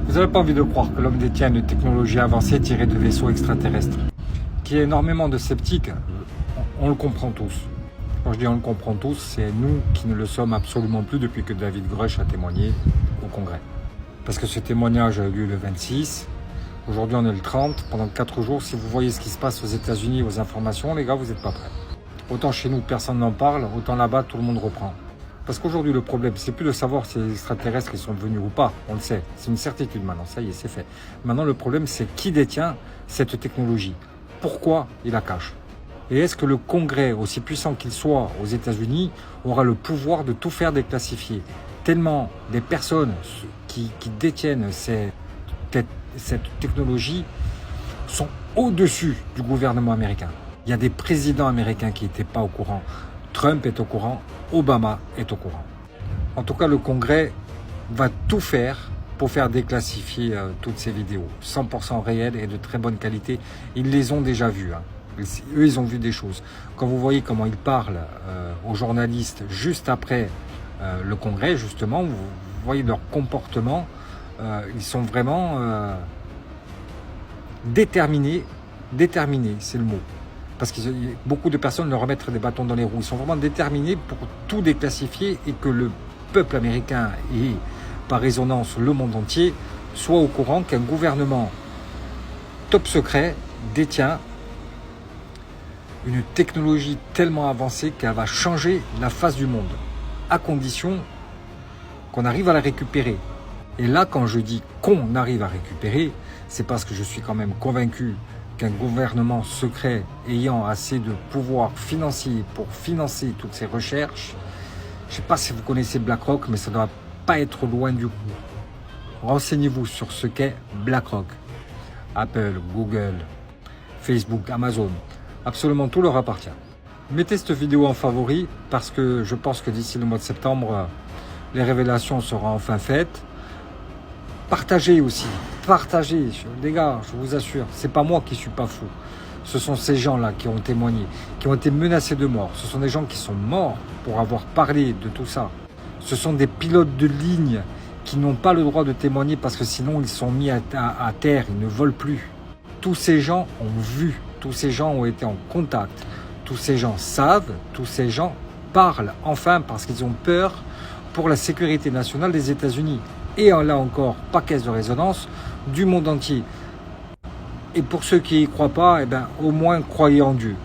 Vous n'avez pas envie de croire que l'homme détient une technologie avancée tirée de vaisseaux extraterrestres. Qu'il y a énormément de sceptiques, on le comprend tous. Quand je dis on le comprend tous, c'est nous qui ne le sommes absolument plus depuis que David Grush a témoigné au Congrès. Parce que ce témoignage a eu lieu le 26, aujourd'hui on est le 30, pendant 4 jours, si vous voyez ce qui se passe aux États-Unis, aux informations, les gars, vous n'êtes pas prêts. Autant chez nous, personne n'en parle, autant là-bas, tout le monde reprend. Parce qu'aujourd'hui, le problème, c'est plus de savoir si les extraterrestres ils sont venus ou pas. On le sait. C'est une certitude maintenant. Ça y est, c'est fait. Maintenant, le problème, c'est qui détient cette technologie. Pourquoi il la cache? Et est-ce que le Congrès, aussi puissant qu'il soit aux États-Unis, aura le pouvoir de tout faire déclassifier? Tellement des personnes qui détiennent cette technologie sont au-dessus du gouvernement américain. Il y a des présidents américains qui n'étaient pas au courant. Trump est au courant, Obama est au courant. En tout cas, le Congrès va tout faire pour faire déclassifier toutes ces vidéos. 100% réelles et de très bonne qualité. Ils les ont déjà vues. Hein. Eux, ils ont vu des choses. Quand vous voyez comment ils parlent aux journalistes juste après le Congrès, justement, vous voyez leur comportement. Ils sont vraiment déterminés. Déterminés, c'est le mot. Parce que beaucoup de personnes leur remettent des bâtons dans les roues. Ils sont vraiment déterminés pour tout déclassifier et que le peuple américain et par résonance le monde entier soit au courant qu'un gouvernement top secret détient une technologie tellement avancée qu'elle va changer la face du monde, à condition qu'on arrive à la récupérer. Et là, quand je dis qu'on arrive à récupérer, c'est parce que je suis quand même convaincu qu'un gouvernement secret ayant assez de pouvoir financier pour financer toutes ces recherches, je ne sais pas si vous connaissez BlackRock, mais ça ne doit pas être loin du coup. Renseignez-vous sur ce qu'est BlackRock. Apple, Google, Facebook, Amazon, absolument tout leur appartient. Mettez cette vidéo en favori parce que je pense que d'ici le mois de septembre, les révélations seront enfin faites. Partagez aussi, partagez, les gars, je vous assure, c'est pas moi qui suis pas fou. Ce sont ces gens-là qui ont témoigné, qui ont été menacés de mort. Ce sont des gens qui sont morts pour avoir parlé de tout ça. Ce sont des pilotes de ligne qui n'ont pas le droit de témoigner parce que sinon ils sont mis à terre, ils ne volent plus. Tous ces gens ont vu, tous ces gens ont été en contact, tous ces gens savent, tous ces gens parlent enfin parce qu'ils ont peur pour la sécurité nationale des États-Unis. Et là encore, pas caisse de résonance, du monde entier. Et pour ceux qui n'y croient pas, eh ben, au moins croyez en Dieu.